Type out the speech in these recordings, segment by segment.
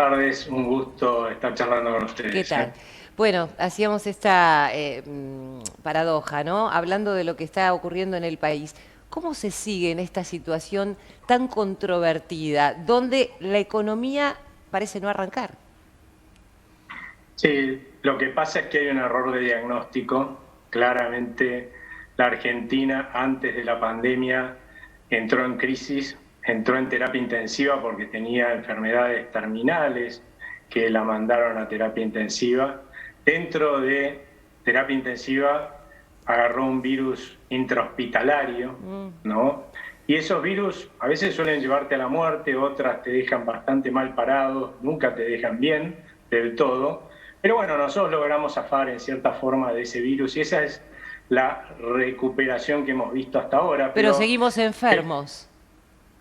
Tardes, un gusto estar charlando con ¿Qué ustedes. tal? Bueno, hacíamos esta paradoja, ¿no? Hablando de lo que está ocurriendo en el país. ¿Cómo se sigue en esta situación tan controvertida, donde la economía parece no arrancar? Sí, lo que pasa es que hay un error de diagnóstico. Claramente, la Argentina antes de la pandemia entró en crisis, entró en terapia intensiva porque tenía enfermedades terminales que la mandaron a terapia intensiva. Dentro de terapia intensiva agarró un virus intrahospitalario, Mm. ¿no? Y esos virus a veces suelen llevarte a la muerte, otras te dejan bastante mal parado, nunca te dejan bien del todo. Pero bueno, nosotros logramos zafar en cierta forma de ese virus y esa es la recuperación que hemos visto hasta ahora. Pero Pero seguimos enfermos.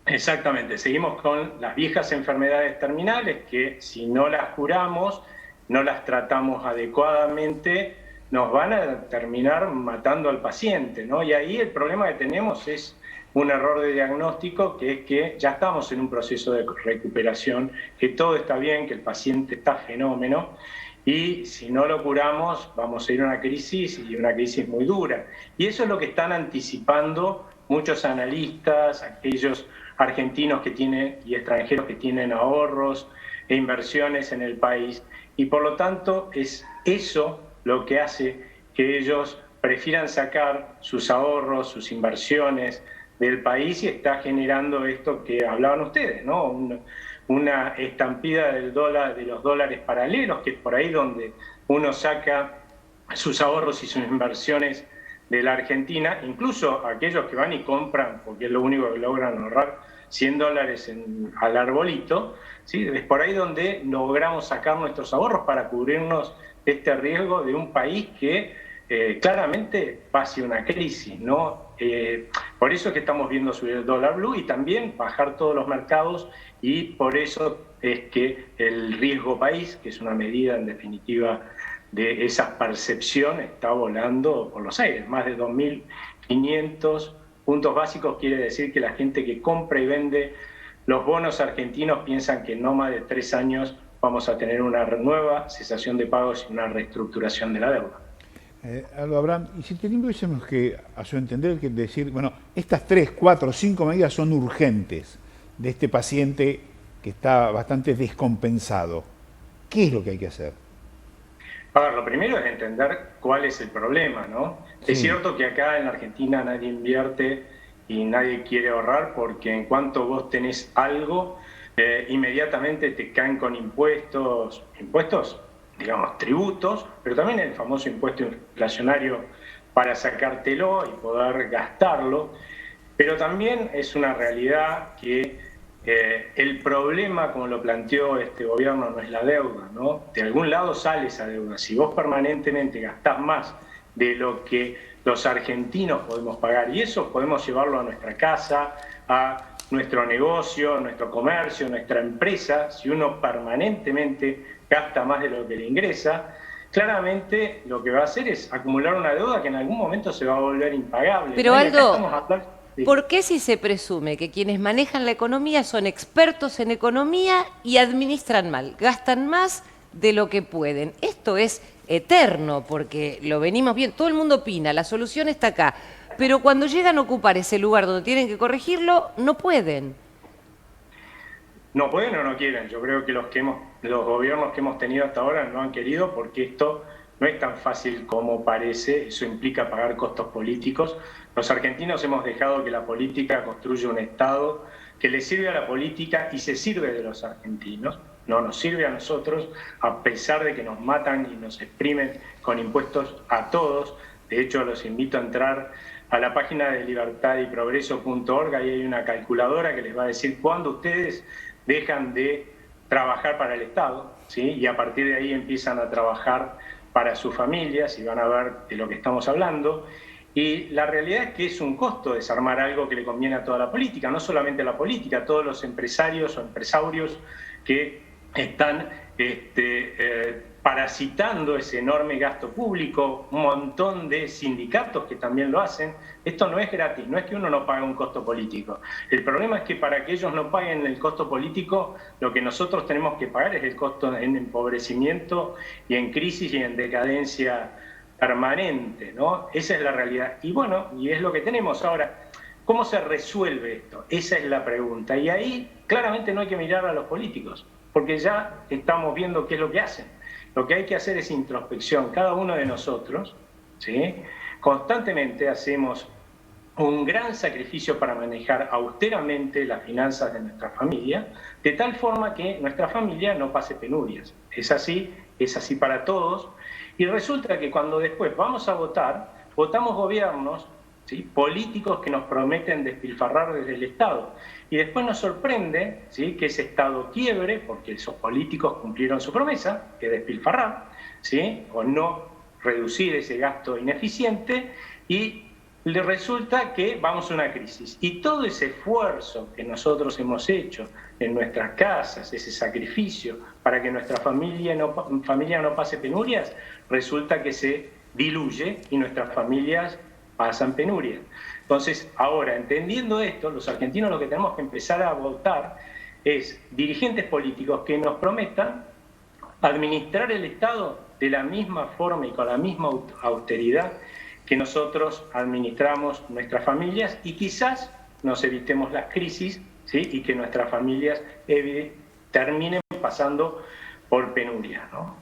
exactamente, seguimos con las viejas enfermedades terminales que si no las curamos, no las tratamos adecuadamente, nos van a terminar matando al paciente, ¿no? Y ahí el problema que tenemos es un error de diagnóstico, que es que ya estamos en un proceso de recuperación, que todo está bien, que el paciente está fenómeno, y si no lo curamos vamos a ir a una crisis y una crisis muy dura. Y eso es lo que están anticipando muchos analistas, aquellos argentinos que tienen y extranjeros que tienen ahorros e inversiones en el país. Y por lo tanto es eso lo que hace que ellos prefieran sacar sus ahorros, sus inversiones del país y está generando esto que hablaban ustedes, ¿no? Una estampida del dólar, de los dólares paralelos, que es por ahí donde uno saca sus ahorros y sus inversiones de la Argentina, incluso aquellos que van y compran, porque es lo único que logran ahorrar, $100 al arbolito, ¿sí? Es por ahí donde logramos sacar nuestros ahorros para cubrirnos de este riesgo de un país que claramente va hacia una crisis, ¿no? Por eso es que estamos viendo subir el dólar blue y también bajar todos los mercados, y por eso es que el riesgo país, que es una medida en definitiva de esa percepción, está volando por los aires. Más de 2.500 puntos básicos quiere decir que la gente que compra y vende los bonos argentinos piensan que en no más de 3 años vamos a tener una nueva cesación de pagos y una reestructuración de la deuda. Aldo Abraham, y si tuviésemos que, a su entender, que decir, bueno, estas 3, 4, 5 medidas son urgentes de este paciente que está bastante descompensado, ¿qué es lo que hay que hacer? A ver, lo primero es entender cuál es el problema, ¿no? Es Sí, cierto que acá en la Argentina nadie invierte y nadie quiere ahorrar porque en cuanto vos tenés algo, inmediatamente te caen con impuestos, digamos, tributos, pero también el famoso impuesto inflacionario para sacártelo y poder gastarlo. Pero también es una realidad que el problema, como lo planteó este gobierno, no es la deuda, ¿no? De algún lado sale esa deuda. Si vos permanentemente gastás más de lo que los argentinos podemos pagar, y eso podemos llevarlo a nuestra casa, a nuestro negocio, nuestro comercio, nuestra empresa, si uno permanentemente gasta más de lo que le ingresa, claramente lo que va a hacer es acumular una deuda que en algún momento se va a volver impagable, Pero ¿no? Y acá Aldo, estamos hablando... ¿por qué si se presume que quienes manejan la economía son expertos en economía y administran mal, gastan más de lo que pueden? Esto es eterno porque lo venimos viendo, todo el mundo opina, la solución está acá, pero cuando llegan a ocupar ese lugar donde tienen que corregirlo, no pueden. No pueden o no quieren. Yo creo que los gobiernos que hemos tenido hasta ahora no han querido, porque esto no es tan fácil como parece. Eso implica pagar costos políticos. Los argentinos hemos dejado que la política construya un Estado que le sirve a la política y se sirve de los argentinos. No nos sirve a nosotros, a pesar de que nos matan y nos exprimen con impuestos a todos. De hecho, los invito a entrar a la página de libertadyprogreso.org. Ahí hay una calculadora que les va a decir cuándo ustedes dejan de trabajar para el Estado, ¿sí? Y a partir de ahí empiezan a trabajar para sus familias y van a ver de lo que estamos hablando. Y la realidad es que es un costo desarmar algo que le conviene a toda la política, no solamente a la política, a todos los empresarios o empresarios que están parasitando ese enorme gasto público, un montón de sindicatos que también lo hacen. Esto no es gratis, no es que uno no pague un costo político. El problema es que para que ellos no paguen el costo político, lo que nosotros tenemos que pagar es el costo en empobrecimiento y en crisis y en decadencia permanente, ¿no? Esa es la realidad. Y bueno, y es lo que tenemos ahora. ¿Cómo se resuelve esto? Esa es la pregunta. Y ahí claramente no hay que mirar a los políticos, porque ya estamos viendo qué es lo que hacen. Lo que hay que hacer es introspección. Cada uno de nosotros, ¿sí?, constantemente hacemos un gran sacrificio para manejar austeramente las finanzas de nuestra familia, de tal forma que nuestra familia no pase penurias. Es así para todos. Y resulta que cuando después vamos a votar, votamos gobiernos, ¿sí?, políticos que nos prometen despilfarrar desde el Estado. Y después nos sorprende, ¿sí?, que ese Estado quiebre, porque esos políticos cumplieron su promesa, que despilfarrar, ¿sí?, o no reducir ese gasto ineficiente, y le resulta que vamos a una crisis. Y todo ese esfuerzo que nosotros hemos hecho en nuestras casas, ese sacrificio para que nuestra familia no pase penurias, resulta que se diluye y nuestras familias pasan penurias. Entonces, ahora, entendiendo esto, los argentinos lo que tenemos que empezar a votar es dirigentes políticos que nos prometan administrar el Estado de la misma forma y con la misma austeridad que nosotros administramos nuestras familias, y quizás nos evitemos las crisis, ¿sí?, y que nuestras familias terminen pasando por penuria, ¿no?